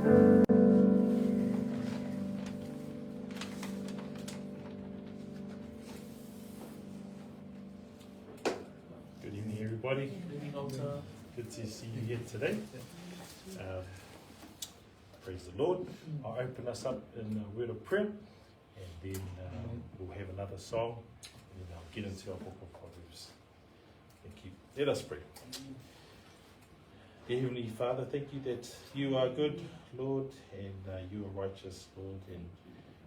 Good evening, everybody. Good to see you here today. Praise the Lord. I'll open us up in a word of prayer, and then we'll have another song, and then I'll get into our book of Proverbs. Thank you. Let us pray. Dear Heavenly Father, thank you that you are good, Lord, and you are righteous, Lord, and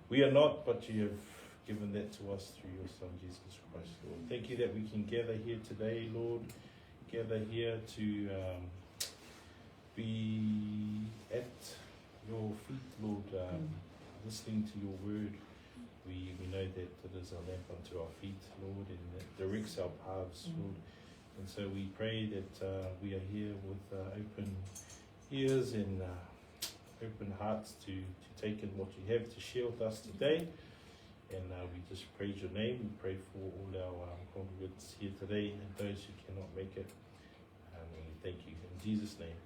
we are not, but you have given that to us through your Son, Jesus Christ, Lord. Thank you that we can gather here today, Lord, gather here to be at your feet, Lord, listening to your word. We know that it is a lamp unto our feet, Lord, and it directs our paths, Lord. And so we pray that we are here with open ears and open hearts to take in what you have to share with us today. And we just praise your name. We pray for all our congregants here today and those who cannot make it. And we thank you. In Jesus' name,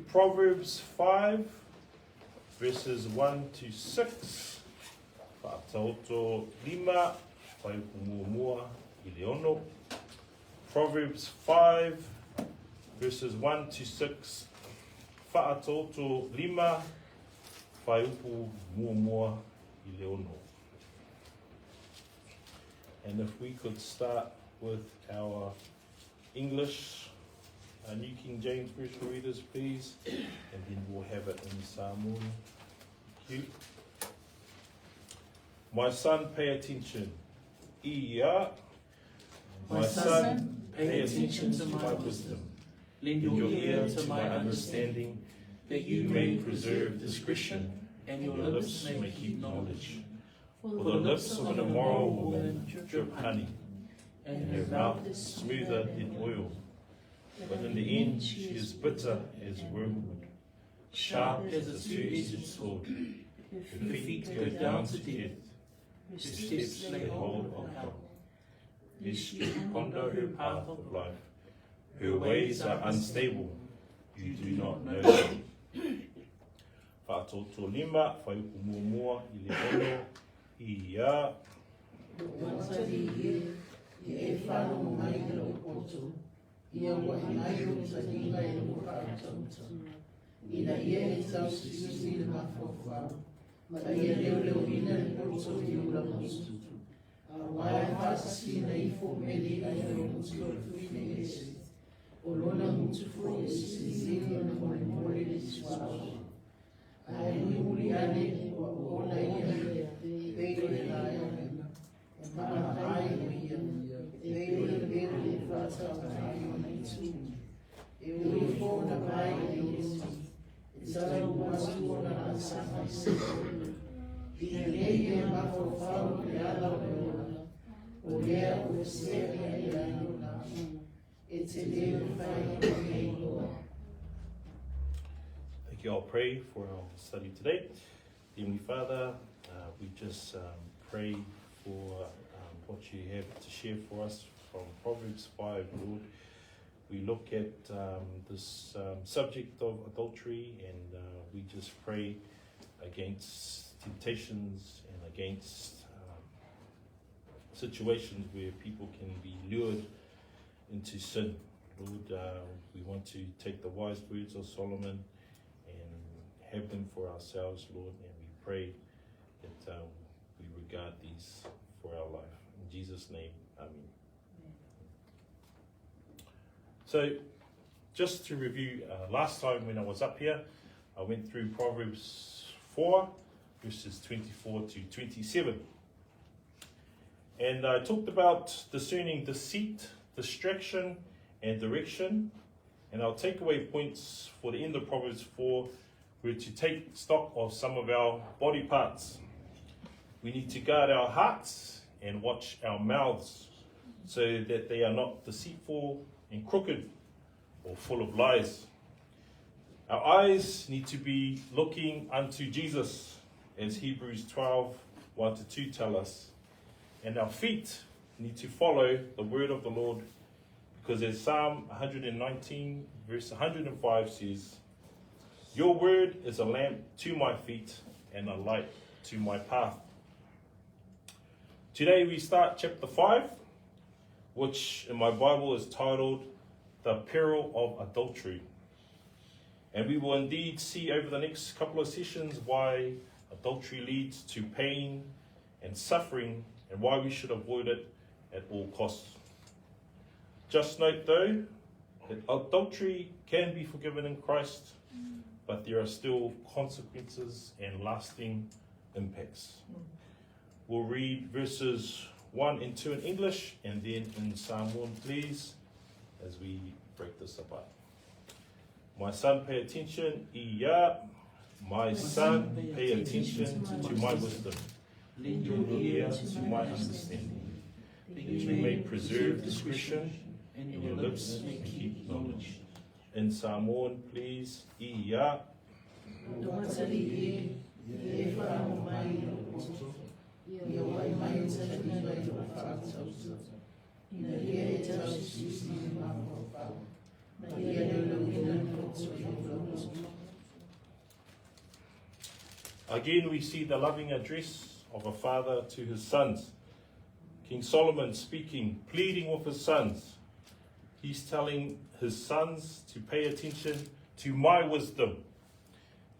Proverbs 5, verses 1 to 6. Whaatauto 5, whaikumua I le ono. Proverbs 5, verses 1 to 6. Whaatauto 5, whaikumua I le ono. And if we could start with our English, New King James Version readers, please, and then we'll have it in Samoan. Thank you. My son, pay attention. Ia. My son, pay attention to my wisdom. Lend your ear to my understanding, that you may preserve discretion, and your lips may keep knowledge. For the lips of an immoral woman drip honey, and her mouth is smoother than oil. But in the end she is bitter as wormwood, sharp as a two-edged sword. Her feet go down to death, her steps lay hold of hell. Lest you ponder her path of life, her ways are unstable, you do not know them. Whaatoto 5, whaikumua I le ono, ia. Ia wa nai o tadila e o whakatauta. Ina ia e tau sisi le mawhawha. Ma ia leo leo ina le koto i ura masutu. A wae whasasi na ifo meli ai o mutu o tuine ese. O lona mutu fo e sisi na mole mole le suawa. A e uri ane o ona ia peiro le laia. E maa hai o ia. Peiro le whātau hai o nei tū. E uri fōna vai e isi Ina lei e mafofau le ala o le ola, o lea o se e ai o la, e te leo whai o nei loa. Thank you. I'll pray for our study today. Heavenly Father, we just pray for what you have to share for us from Proverbs 5, Lord. We look at this subject of adultery, and we just pray against temptations and against situations where people can be lured into sin. Lord, we want to take the wise words of Solomon and have them for ourselves, Lord, and we pray that we regard these for our life. In Jesus' name, amen. So, just to review, last time when I was up here, I went through Proverbs 4, verses 24 to 27. And I talked about discerning deceit, distraction, and direction. And our takeaway points for the end of Proverbs 4 were to take stock of some of our body parts. We need to guard our hearts and watch our mouths so that they are not deceitful and crooked or full of lies. Our eyes need to be looking unto Jesus, as Hebrews 12, 1-2 tell us. And our feet need to follow the word of the Lord, because as Psalm 119, verse 105 says, your word is a lamp to my feet and a light to my path. Today we start chapter 5, which in my Bible is titled The Peril of Adultery. And we will indeed see over the next couple of sessions why adultery leads to pain and suffering and why we should avoid it at all costs. Just note though, that adultery can be forgiven in Christ, but there are still consequences and lasting impacts. We'll read verses 1 and 2 in English and then in Samoan, please, as we break this apart. My son, pay attention, iya. My son, pay attention to my wisdom. Lend your ear to my understanding, that you may preserve discretion, and your lips may keep knowledge. In Samoan, please, iya. Again, we see the loving address of a father to his sons. King Solomon speaking, pleading with his sons. He's telling his sons to pay attention to my wisdom.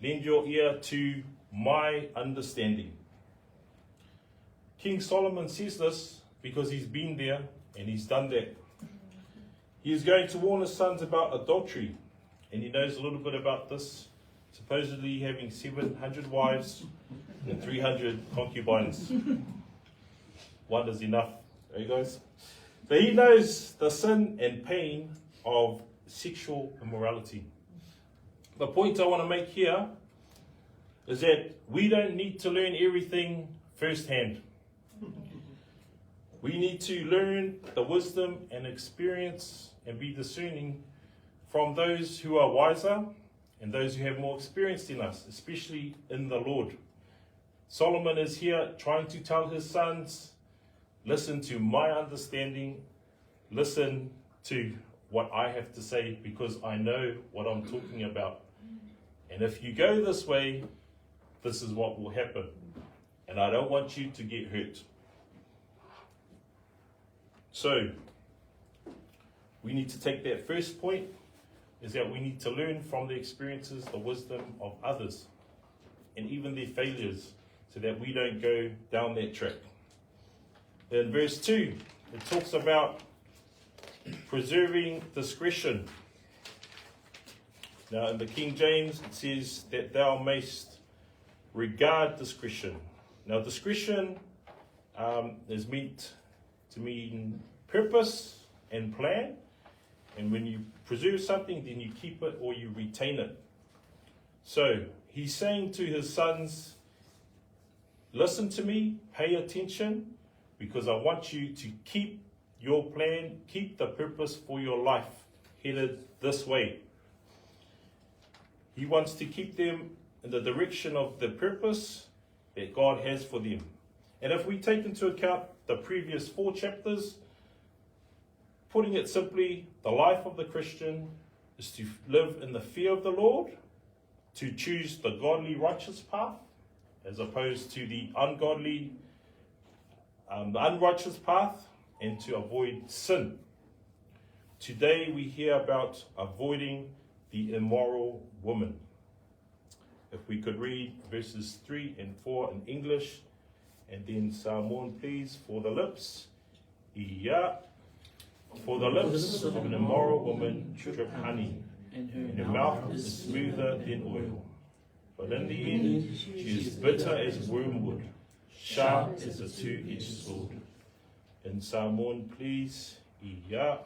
Lend your ear to my understanding. King Solomon says this because he's been there and he's done that. He is going to warn his sons about adultery, and he knows a little bit about this, supposedly having 700 wives and 300 concubines. One is enough, right guys? So he knows the sin and pain of sexual immorality. The point I want to make here is that we don't need to learn everything firsthand. We need to learn the wisdom and experience and be discerning from those who are wiser and those who have more experience than us, especially in the Lord. Solomon is here trying to tell his sons, listen to my understanding, listen to what I have to say, because I know what I'm talking about. And if you go this way, this is what will happen. And I don't want you to get hurt. So, we need to take that first point, is that we need to learn from the experiences, the wisdom of others, and even their failures, so that we don't go down that track. In verse 2, it talks about preserving discretion. Now, in the King James, it says that thou mayst regard discretion. Now, discretion is meant to mean purpose and plan. And when you preserve something, then you keep it or you retain it. So he's saying to his sons, listen to me, pay attention, because I want you to keep your plan, keep the purpose for your life headed this way. He wants to keep them in the direction of the purpose that God has for them. And if we take into account the previous 4 chapters, putting it simply, the life of the Christian is to live in the fear of the Lord, to choose the godly, righteous path, as opposed to the ungodly, the unrighteous path, and to avoid sin. Today we hear about avoiding the immoral woman. If we could read verses 3 and 4 in English, and then Samoan, please, for the lips. Ia. For the lips of an immoral woman drip honey, and her mouth is smoother than oil. But in the end, she is bitter as wormwood, sharp as a two-edged sword. In Samoan, please. Ia.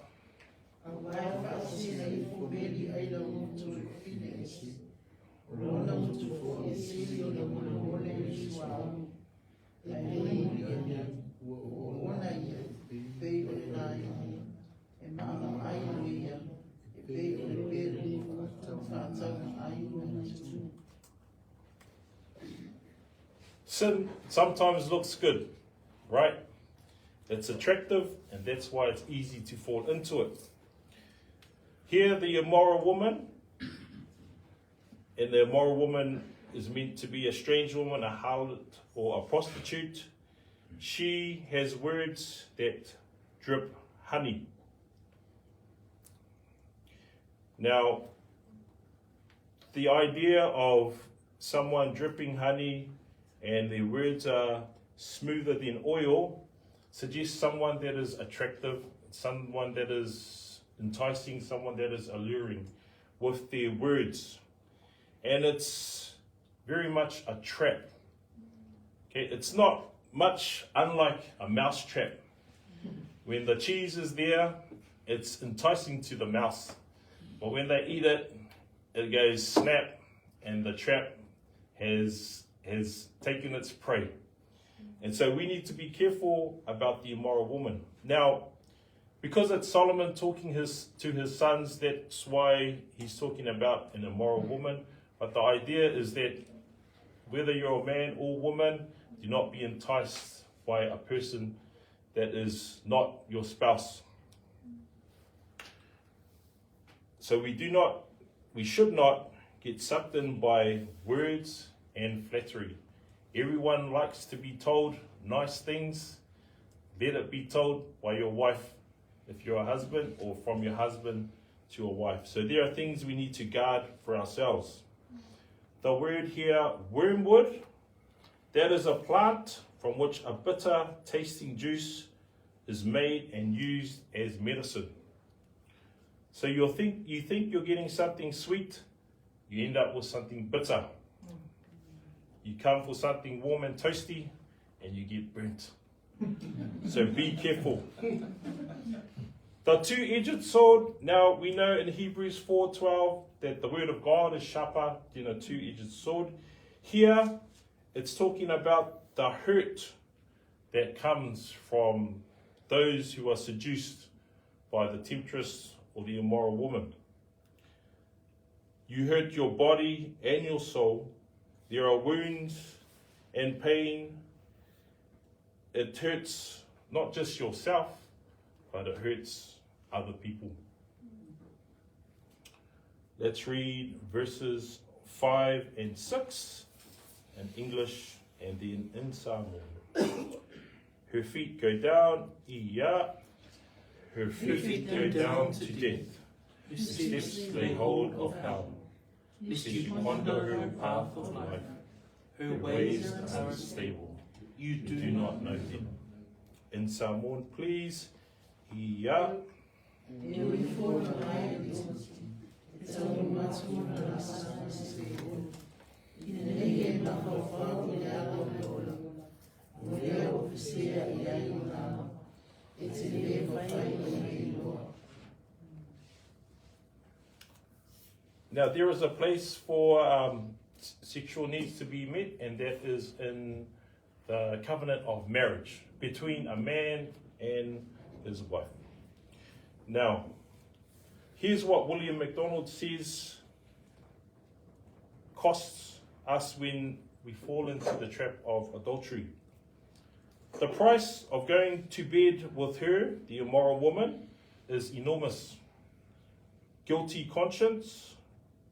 Sin sometimes looks good, right? It's attractive, and that's why it's easy to fall into it. Here, the immoral woman, and the immoral woman is meant to be a strange woman, a harlot, or a prostitute. She has words that drip honey. Now, the idea of someone dripping honey and their words are smoother than oil suggests someone that is attractive, someone that is enticing, someone that is alluring with their words. And it's very much a trap. Okay, it's not much unlike a mouse trap. When the cheese is there, it's enticing to the mouse. But when they eat it, it goes snap, and the trap has taken its prey. And so we need to be careful about the immoral woman. Now, because it's Solomon talking to his sons, that's why he's talking about an immoral woman. But the idea is that whether you're a man or woman, do not be enticed by a person that is not your spouse. So we should not get sucked in by words and flattery. Everyone likes to be told nice things. Let it be told by your wife if you're a husband, or from your husband to a wife. So there are things we need to guard for ourselves. The word here, wormwood, that is a plant from which a bitter tasting juice is made and used as medicine. So you think you're getting something sweet, you end up with something bitter. You come for something warm and toasty, and you get burnt. So be careful. The two-edged sword. Now we know in Hebrews 4:12 that the word of God is sharper than a two-edged sword. Here, it's talking about the hurt that comes from those who are seduced by the temptress or the immoral woman. You hurt your body and your soul. There are wounds and pain. It hurts not just yourself, but it hurts other people. Let's read verses 5 and 6 in English and then in Samoan. Her feet go down, ia. Her feet go down to death. Her steps lay hold of hell. Lest you ponder her path of life. Her ways are unstable. You do not know them. In Samoan, please. Ia. Now there is a place for sexual needs to be met, and that is in the covenant of marriage between a man and his wife. Now, here's what William MacDonald says costs us when we fall into the trap of adultery. The price of going to bed with her, the immoral woman, is enormous. Guilty conscience,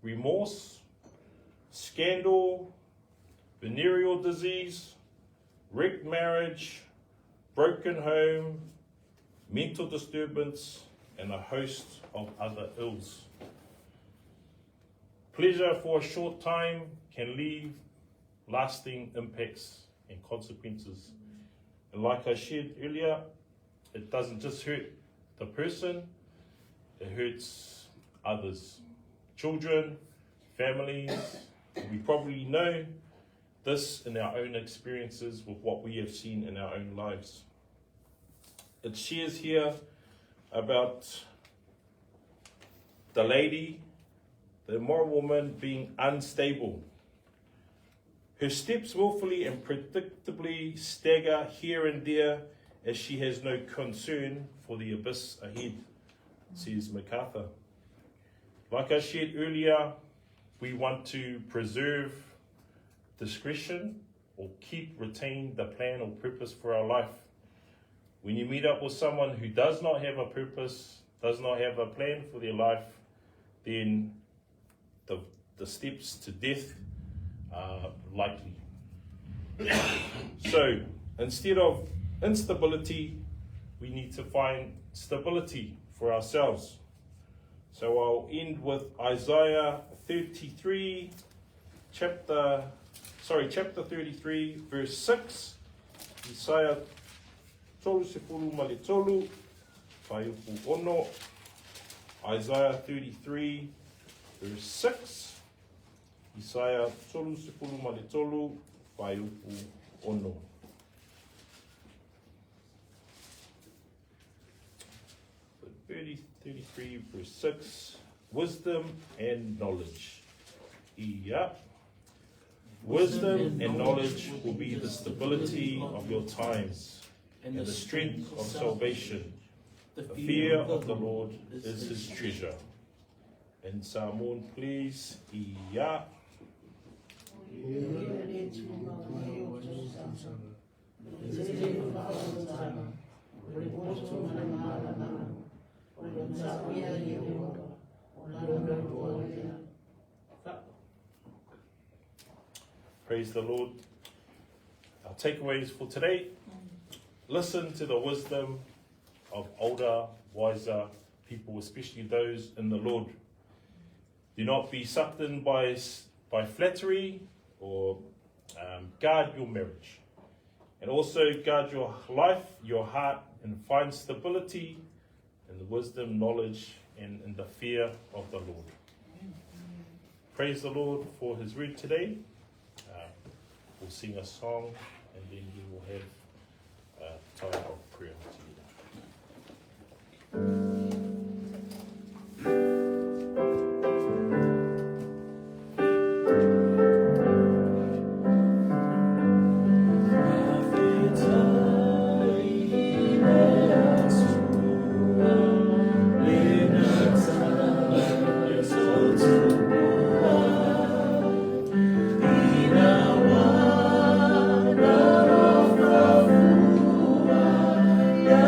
remorse, scandal, venereal disease, wrecked marriage, broken home, mental disturbance, and a host of other ills. Pleasure for a short time can leave lasting impacts and consequences. And like I shared earlier, it doesn't just hurt the person, it hurts others. Children, families. We probably know this in our own experiences with what we have seen in our own lives. It shares here about the lady, the immoral woman, being unstable. Her steps willfully and predictably stagger here and there as she has no concern for the abyss ahead, says MacArthur. Like I shared earlier, we want to preserve discretion or retain the plan or purpose for our life. When you meet up with someone who does not have a purpose, does not have a plan for their life, then the steps to death are likely. So instead of instability, we need to find stability for ourselves. So I'll end with Isaiah 33, chapter 33, verse 6. Isaiah tolu sepulu male tolu, whaiupu ono. Isaiah 33, verse 6. Isaiah tolu sepulu male tolu, whaiupu ono. So 33, verse 6. Wisdom and knowledge. Ia. Wisdom and knowledge will be the stability of your times and the strength of salvation. The fear of the Lord is his treasure. In Samoan, please. Ia. Praise the Lord. Our takeaways for today: listen to the wisdom of older, wiser people, especially those in the Lord. Do not be sucked in by flattery, or guard your marriage. And also guard your life, your heart, and find stability in the wisdom, knowledge, and in the fear of the Lord. Praise the Lord for his word today. We'll sing a song, and then we will have a time of prayer together. Yeah.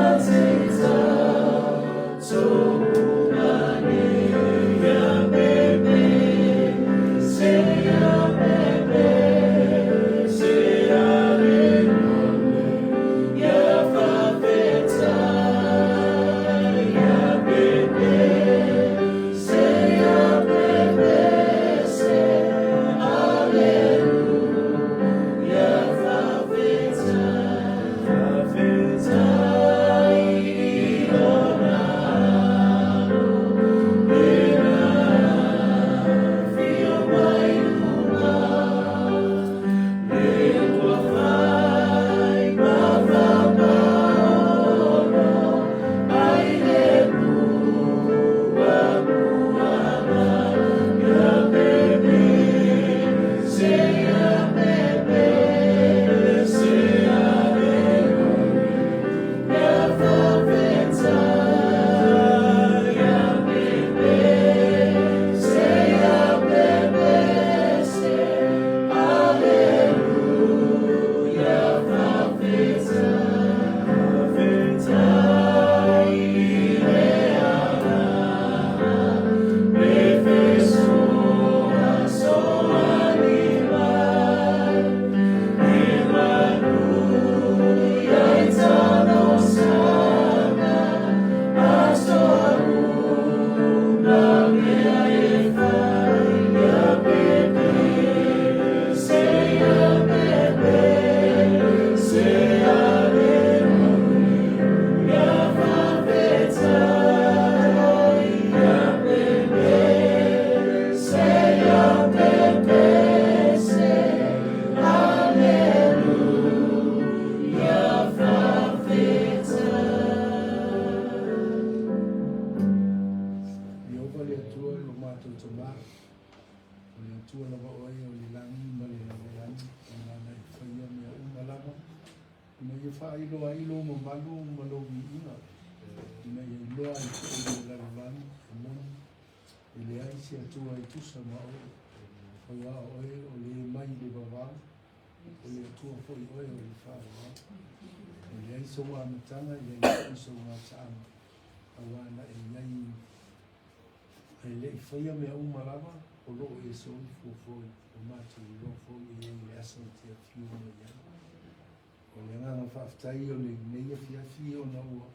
tua lava oe o le langi ma le langi o ngana I whaia mea umalama ina ia whailo ailo ma malu ma lo vi ina ina ia iloa I te o le lalani e moni e le aisi atua I tusa ma oe whaia oe o le mai le vavau o le atua fo I oe o le whaia e le aiso wa amatanga e le aiso wa taama awana e iai e le I whaia mea umalama o lo e so I fuafoi o matu I lo foi e le asa te a fiu na ia o le ngana whaftai o le neia fiafi o na ua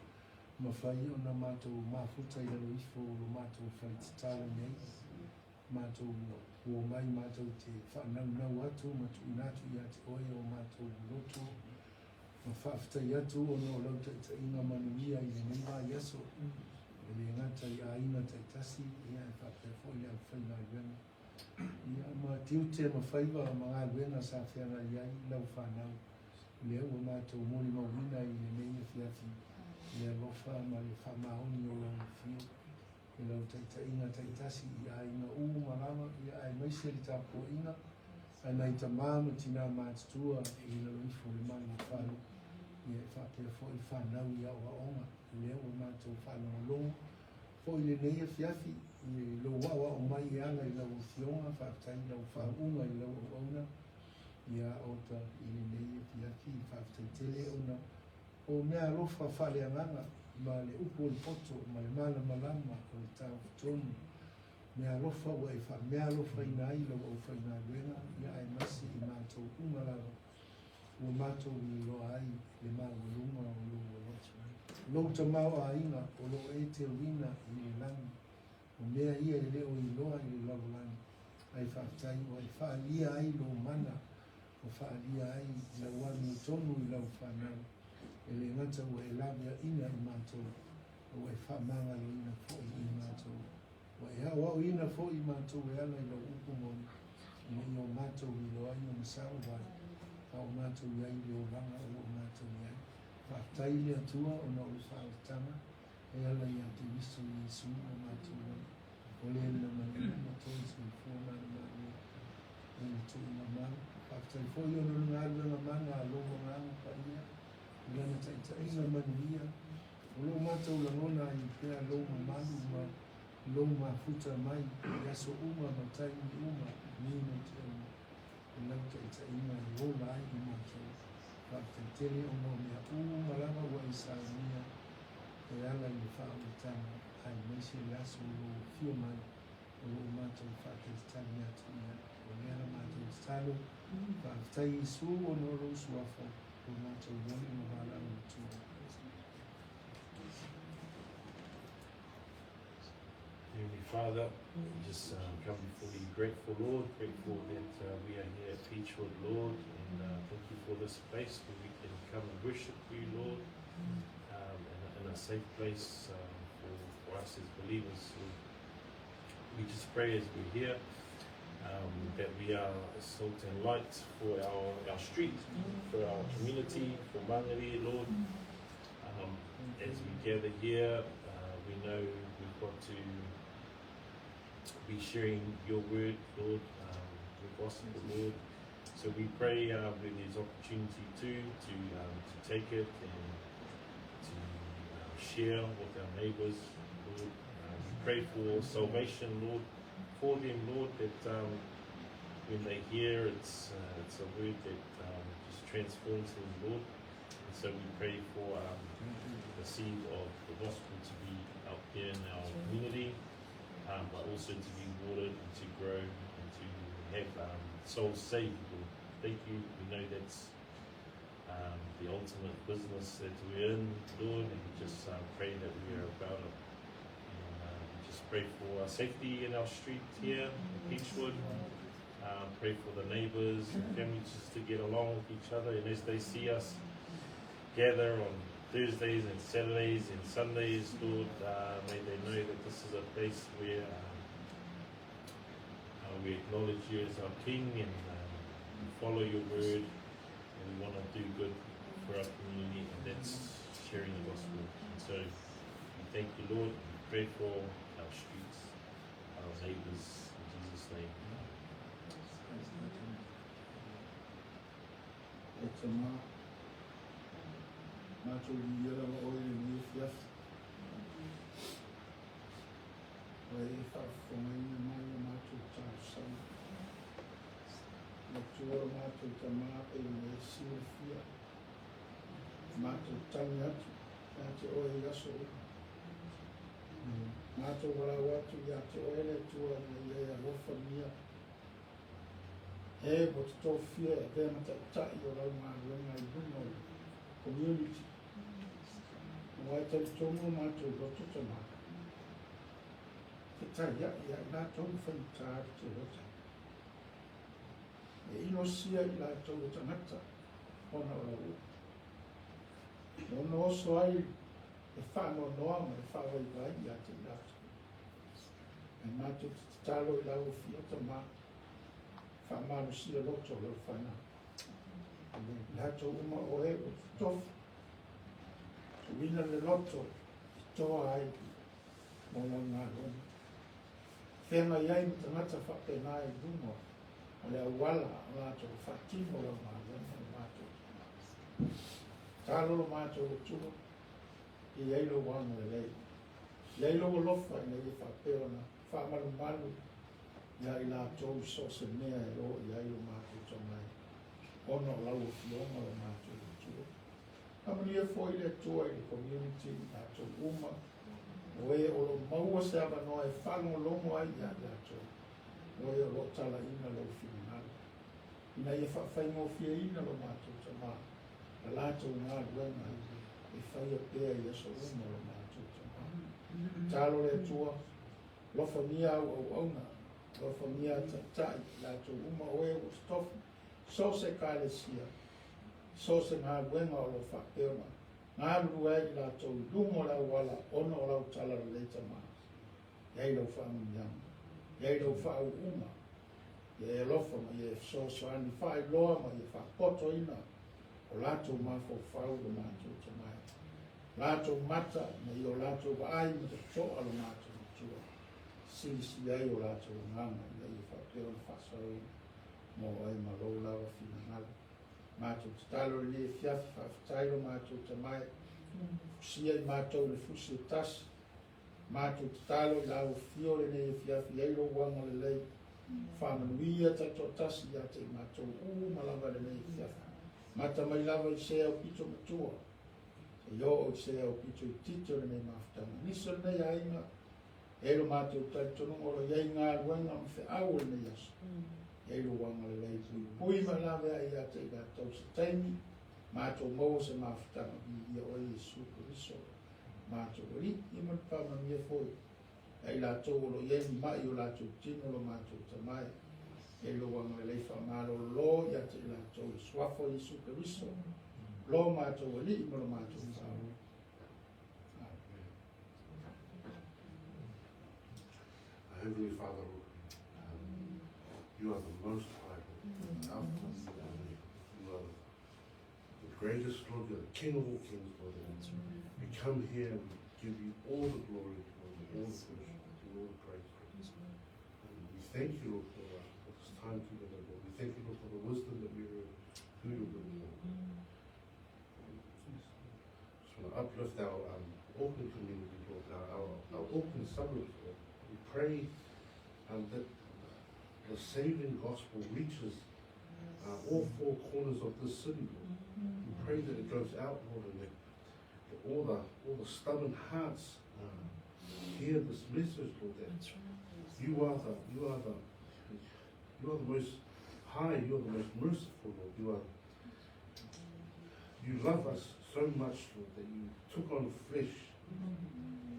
ma whai o na mātou mafuta I alo ifo o mātou whai te tāra nei mātou ua mai mātou te whanau atu ma tu inatu I ate oe o mātou loto ma whaftai atu o na o lau ta inga manuia I le neiwa yaso e le ngata I a ina tai tasi ia e whapea fo I a whai ngā luenga ia ma tiute ma whaiva ma ngā luenga sa whianga iai lau whanau le ua mātou mori mawina I le neia fiafi le alofa ma le whamaoni o lau fio e lau taita inga taitasi I a inga malama I a maise le tāpua inga a nai ta māma tina mātutua I lau ifo le mani whalu I e whapea fo I whanau I a oa onga le ua mātou whanau longo fo I le neia fiafi I lo wawa o mai I anga I lau fionga whaftai lau whaunga I lau ona ia ota I le neia fiafi I whaftai tele ona o mea rofa whale anganga ma le upo le poto ma le mala malama o le tau tonu mea rofa ua I wha mea rofa I nai lau au whai ngā luenga ia ai masi I mātou umalawa ua mātou I loa ai le maa walunga o lo lotu lo ta mau a inga o lo e te wina I le langi o mea ia I leo I loa I le lalolani ai whaftai o ai whaalia ai lo mana o whaalia ai lau anu tonu I lau whanau e le ngata ua e labia ina I mātou o e whamanga lo ina fo I mātou o e hao au ina fo I mātou e ala I lau upo moni I o mātou I lo ai o masao vai a o mātou I ai le o langa o mātou I ai whaftai le atua o na o whaotanga e ala I ate viso I Yesu o mātou o le na manina ma toi so I fua mana mana e na tui na mana whaftai fo I ono ngā luna mana a longo ngānga pa ia lana taita inga manuia o lo mātou langona I pēr longa manu ma longa mafuta mai yaso uma ma taimi uma nina te uma o lau taita inga I rola ai I mātou whaftai tele o no mea uma lava wa I sānia e ala I whaotanga ai maise laso lo fio mai o lo mātou whaftai tani atu ia o lera mātou talo whaftai Isu o no lo suafa o mātou wani no hala o tua. Heavenly Father, we just come before you grateful, Lord, grateful that we are here at Peachwood, Lord, and thank you for this place where we can come and worship you, Lord, in a safe place for us as believers. So we just pray as we're here that we are salt and light for our street, for our community, for Mangere, Lord. As we gather here, we know we've got to be sharing your word, Lord, the gospel, Lord. So we pray when there's opportunity to take it and to share with our neighbours, Lord. We pray for salvation, Lord, for them, Lord, that when they hear it's a word that just transforms them, Lord. And so we pray for the seed of the gospel to be out there in our community, but also to be watered and to grow and to have souls saved, Lord. Thank you. We know that's the ultimate business that we're in, Lord, and we just pray that we are about it. And we just pray for safety in our street here in Peachwood. Pray for the neighbours and families just to get along with each other, and as they see us gather on Thursdays and Saturdays and Sundays, Lord, may they know that this is a place where we acknowledge you as our King, and we follow your word, and we want to do good for our community, and that's sharing the gospel. And so we thank you, Lord, and we pray for our streets, our neighbours, in Jesus' name. tama. Mātou I ia rama oe ni fiaf. Oe e whaafongaina mai o mātou tāu sama. Na tua mātou tama e me siwafia. Mātou tangi atu, ia te oe I aso o. Mātou wala watu ia te oe le tua na ia rofa mia. E mo te tōwhia e vea mata tai o rau ngā runga I runga o community. Mo ai tau tongo mātou roto tama. Te tai ia nā tongo whai tāri te rota. E ino sia I la tongo tangata, ona o rau. Ono oso ai e whano noa ma e whawai vai ia te rata. E mātou te talo I lau fia tama. Whamaro sia loto lau whana. Lato uma o e o tofu. So wina le loto I toa ai mo ngā rona. Whenga iai mi tangata whapena I rungo. O le awala lato whatino lau ngā rona mātou. Tālo mātou o tuno. I eilo wano e lei. Leilo o lofa I nei whapeona. Whamaru malu. Ia I la tau so se mea e o I ailo mātou tamai. Ono lau o fionga o mātou o tua. Amani e foi le tua I le community, mātou uma. O e o lo maua se ava noa e whano longo ai ia la tau. O e o lo tala ina lo whingana. Ina ia whawhaingo fia ina lo mātou tamai. A la tau ngā ruenga e whai a pēa I aso uma lo mātou tamai. Talo le tua, lofa mia au auna. O whamia tai la tō uma oe o stofu, so se kālesia, so se ngā ruenga o lo whapeona, ngā ruai la tō lungo lau wala, ono o lau talara leita maa, iei lau whaamianga, iei lau whau uma, iei lofa ma iei so ani whai loa ma iei whapoto ina, o la tō mafo whau o mātou tamai, la tō mata ma i o la tō waai ma te toa lo mātou tua. Sisi ai o lato ngana I ai whapeo na whasau mo ai marou lawa whingangala. Mātou te talo ni e whiafi whawhatairo mātou tamai. Sia I mātou le fusi o tasi. Mātou te talo I lau whiore ni e whiafi eiro wanga le lei. Whamanuia tato tasi ia te mātou malawa le ni e whiafi. Mata mai lawa I sea o pito matua. E yo o sea o pito I tito le ni mawhtanga. Niso le nei aina. Ero mātou tai tono ora iei ngā ruenga ma whi aure nei aso. Ero wanga le lei pui. Pui ma lawe ai a te ngā tau se taimi. Mātou maua se mawhitanga I ia oi I suku riso. Mātou ri I man pāma mia foi. Ei la tau oro iei ni mai o la tau tino lo mātou tamai. Ero wanga le lei whamaro lo I a te la tau swafo I suku riso. Lo mātou ri I ma lo mātou whaaro. Heavenly Father, you are the most high, Alpha and Omega. You are the greatest Lord, you are the King of all kings, Lord. We come here and we give you all the glory, Lord, all the worship, all the praise. And we thank you, Lord, for this time together, Lord. We thank you, Lord, for the wisdom that we heard through your word, Lord. Just want to uplift our Auckland community, Lord, our Auckland suburbs, Lord. We pray that the saving gospel reaches all four corners of this city, Lord. We pray that it goes out, Lord, and that all the stubborn hearts hear this message, Lord. That you are the most high, you are the most merciful, Lord. You love us so much, Lord, that you took on flesh.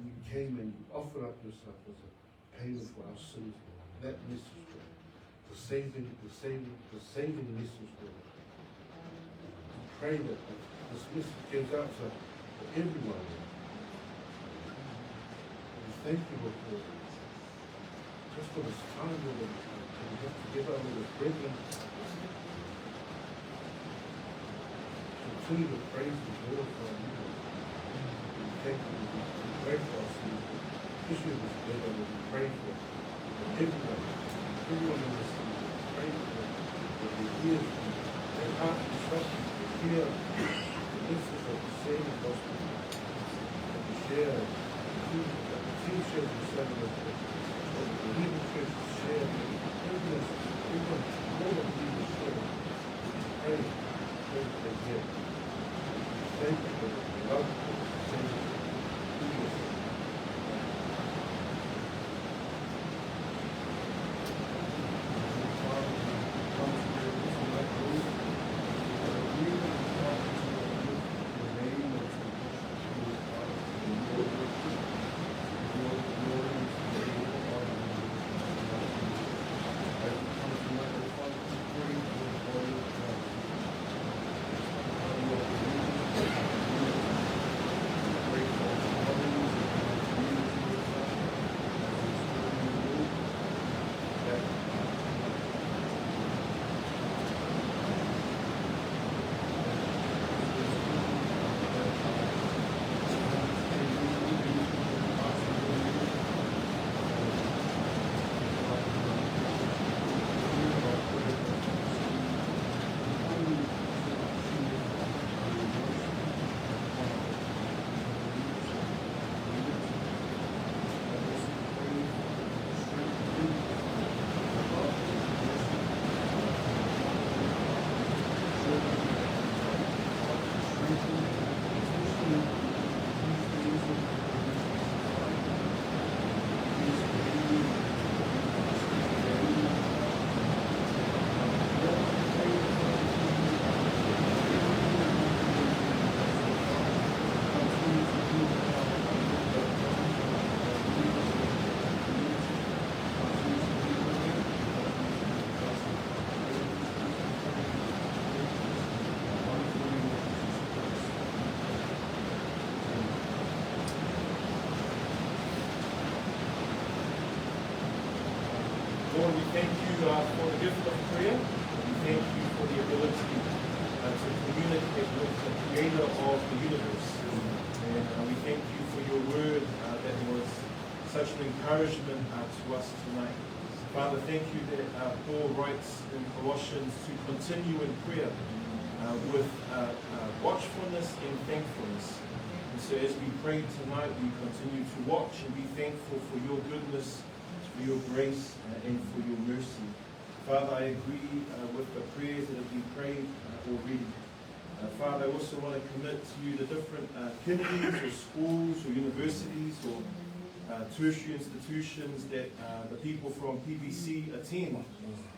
You came and you offered up yourself as a payment for our sins, Lord. That message, Lord. The saving message, Lord. We pray that this message goes out to everyone, Lord. We thank you, Lord, just for this time, Lord, that we have together with the brethren. Continue to praise the Lord for our people. We thank you, we pray for us, especially this weather, we pray for everyone in this city. We pray for their ears, their hearts, and trust. share the message of the saving gospel, and to share the teachers and servants of the Hebrew church, to share the evidence, even more of the share. Pray that they hear. Thank you for the love of the Savior. Lord, we thank you for the gift of prayer. We thank you for the ability to communicate with the creator of the universe. And we thank you for your word that was such an encouragement to us tonight. Father, thank you that Paul writes in Colossians to continue in prayer with watchfulness and thankfulness. And so as we pray tonight, we continue to watch and be thankful for your goodness, for your grace, and for your mercy. Father, I agree with the prayers that have been prayed already. Father, I also want to commit to you the different kindies or schools or universities or tertiary institutions that the people from PBC attend.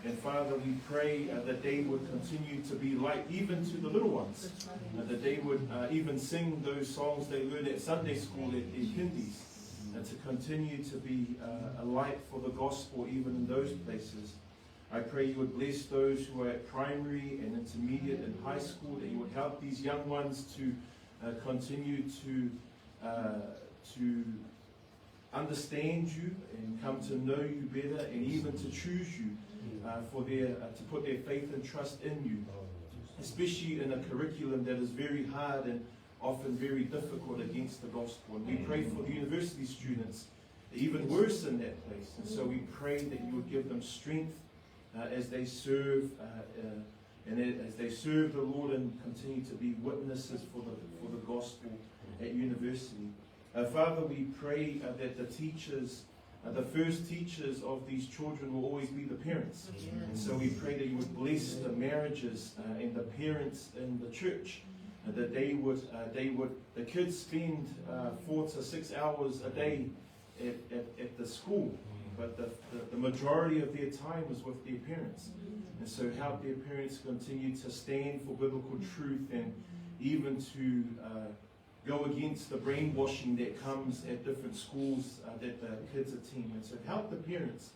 And Father, we pray that they would continue to be light even to the little ones, that they would even sing those songs they learn at Sunday school in kindies, and to continue to be a light for the gospel even in those places. I pray you would bless those who are at primary and intermediate and high school, that you would help these young ones to continue to understand you and come to know you better, and even to choose you to put their faith and trust in you, especially in a curriculum that is very hard and often very difficult against the gospel. And we pray for the university students, even worse in that place. And so we pray that you would give them strength as they serve as they serve the Lord and continue to be witnesses for the gospel at university. Father, we pray that the teachers, the first teachers of these children will always be the parents. And so we pray that you would bless the marriages and the parents in the church, that the kids spend 4 to 6 hours a day at the school, but the majority of their time is with their parents. And so help their parents continue to stand for biblical truth and even to go against the brainwashing that comes at different schools that the kids attend. And so help the parents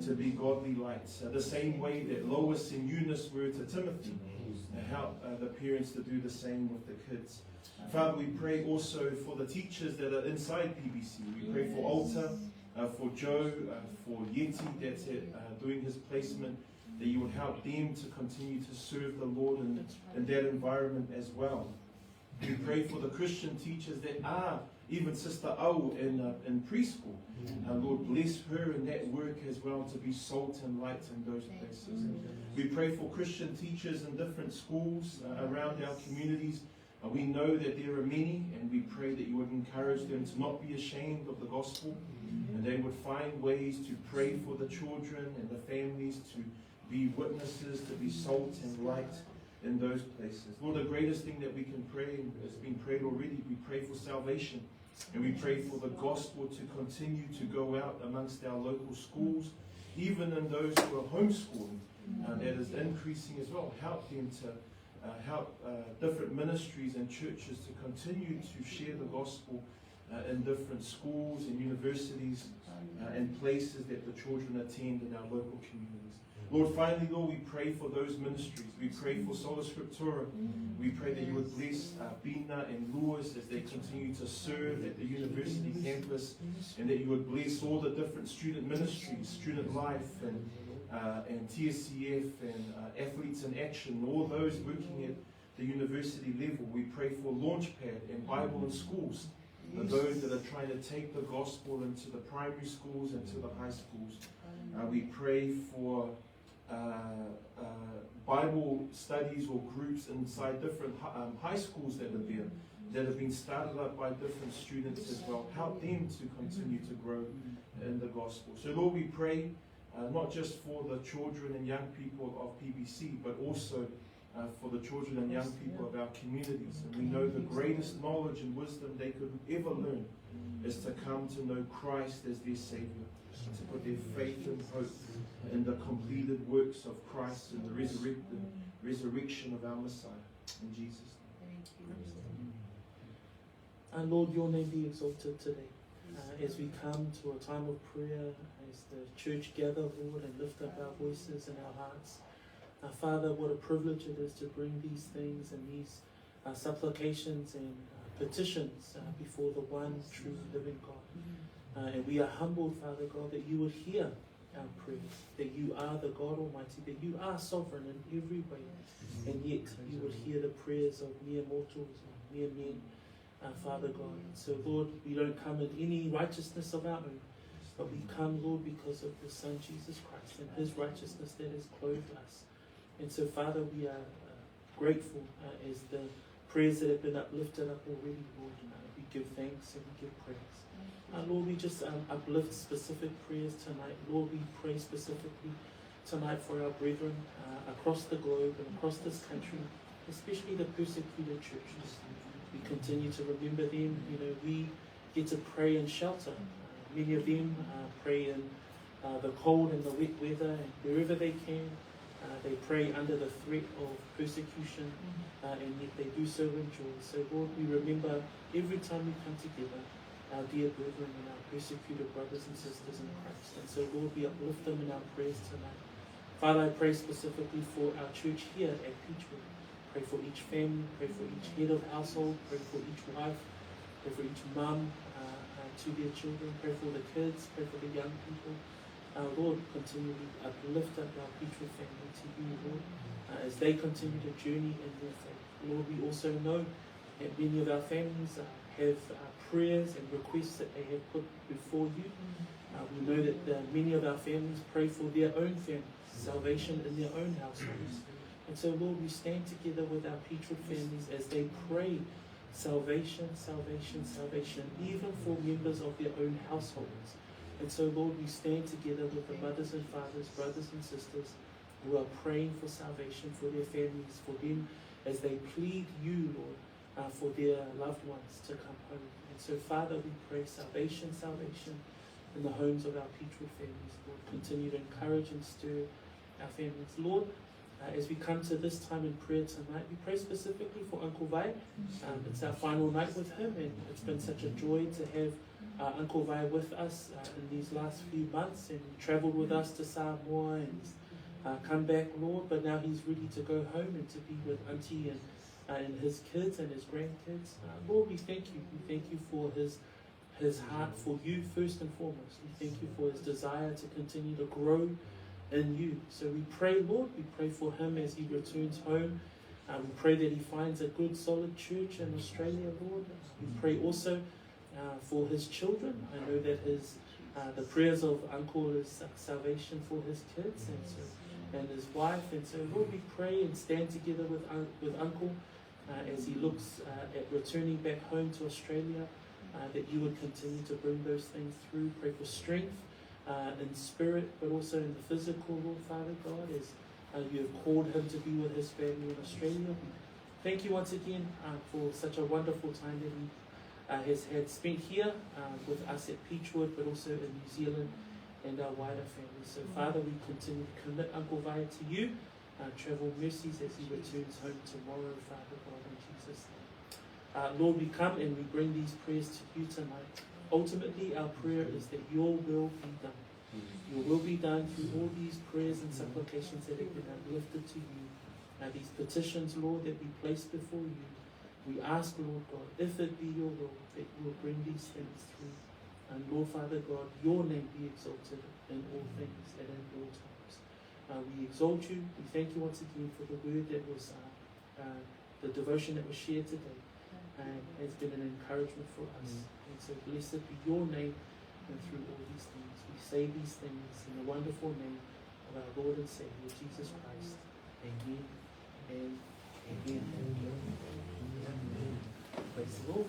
to be godly lights. The same way that Lois and Eunice were to Timothy. Help the parents to do the same with the kids. Father, we pray also for the teachers that are inside PBC. We pray for Alta, for Joe, for Yeti that's doing his placement, that you would help them to continue to serve the Lord in that environment as well. We pray for the Christian teachers that are even Sister Au in preschool. Lord, bless her in that work as well, to be salt and light in those places. We pray for Christian teachers in different schools around our communities. We know that there are many, and we pray that you would encourage them to not be ashamed of the gospel, and they would find ways to pray for the children and the families, to be witnesses, to be salt and light in those places. Lord, the greatest thing that we can pray, and has been prayed already, we pray for salvation, and we pray for the gospel to continue to go out amongst our local schools, even in those who are homeschooling, that is increasing as well. Help them to help different ministries and churches to continue to share the gospel in different schools and universities and places that the children attend in our local communities. Lord, finally, Lord, we pray for those ministries. We pray for Sola Scriptura. We pray that you would bless Bina and Lewis as they continue to serve at the university campus, and that you would bless all the different student ministries, Student Life and TSCF and Athletes in Action, all those working at the university level. We pray for Launchpad and Bible in Schools, for those that are trying to take the gospel into the primary schools and to the high schools. We pray for Bible studies or groups inside different high schools that are there, that have been started up by different students as well. Help them to continue to grow in the gospel. So Lord, we pray not just for the children and young people of PBC, but also for the children and young people of our communities. And we know the greatest knowledge and wisdom they could ever learn is to come to know Christ as their Savior, to put their faith and hope in the completed works of Christ and the resurrection of our Messiah. In Jesus' name. And Lord, your name be exalted today. As we come to a time of prayer, as the church gather, Lord, and lift up our voices and our hearts. Father, what a privilege it is to bring these things and these supplications and petitions before the one true living God. And we are humbled, Father God, that you would hear our prayers, that you are the God Almighty, that you are sovereign in every way, and yet you would hear the prayers of mere mortals, mere men, Father God. So, Lord, we don't come in any righteousness of our own, but we come, Lord, because of your Son, Jesus Christ, and his righteousness that has clothed us. And so, Father, we are grateful as the prayers that have been uplifted up already, Lord. We give thanks and we give praise. Lord, we just uplift specific prayers tonight. Lord, we pray specifically tonight for our brethren across the globe and across this country, especially the persecuted churches. We continue to remember them. You know, we get to pray in shelter. Many of them pray in the cold and the wet weather, and wherever they can. They pray under the threat of persecution, and yet they do so in joy. So, Lord, we remember every time we come together our dear brethren and our persecuted brothers and sisters in Christ. And so, Lord, we uplift them in our prayers tonight. Father, I pray specifically for our church here at Peachwood. Pray for each family, pray for each head of household, pray for each wife, pray for each mum to their children, pray for the kids, pray for the young people. Lord, continually uplift up our Peachwood family to you, Lord, as they continue to journey in their faith. Lord, we also know that many of our families have prayers and requests that they have put before you. We know that many of our families pray for their own families, salvation in their own households. And so, Lord, we stand together with our Peachwood families as they pray salvation, salvation, salvation, even for members of their own households. And so, Lord, we stand together with the mothers and fathers, brothers and sisters who are praying for salvation for their families, for them as they plead you, Lord, for their loved ones to come home. And so, Father, we pray salvation, salvation in the homes of our Peachwood families. Lord, continue to encourage and stir our families. Lord, as we come to this time in prayer tonight, we pray specifically for Uncle Vai. It's our final night with him, and it's been such a joy to have Uncle Vai with us in these last few months, and travelled with us to Samoa and come back, Lord, but now he's ready to go home and to be with Auntie and his kids and his grandkids. Lord, we thank you. We thank you for his heart for you first and foremost. We thank you for his desire to continue to grow in you. So we pray, Lord, we pray for him as he returns home. We pray that he finds a good, solid church in Australia, Lord. We pray also for his children. I know that the prayers of Uncle is salvation for his kids and his wife. And so, Lord, we pray and stand together with Uncle as he looks at returning back home to Australia, that you would continue to bring those things through. Pray for strength in spirit, but also in the physical, Lord Father God, as you have called him to be with his family in Australia. Thank you once again for such a wonderful time that he has had spent here with us at Peachwood, but also in New Zealand and our wider family. So, Father, we continue to commit Uncle Vaya to you. Travel mercies as he returns home tomorrow, Father God, in Jesus' name. Lord, we come and we bring these prayers to you tonight. Ultimately, our prayer is that your will be done. Your will be done through all these prayers and supplications that have been uplifted to you. These petitions, Lord, that we place before you. We ask, Lord God, if it be your will, that you will bring these things through. And Lord Father God, your name be exalted in all things and in all times. We exalt you. We thank you once again for the word that was, the devotion that was shared today. And has been an encouragement for us. And so blessed be your name and through all these things. We say these things in the wonderful name of our Lord and Savior, Jesus Christ. Amen and amen. Praise the Lord.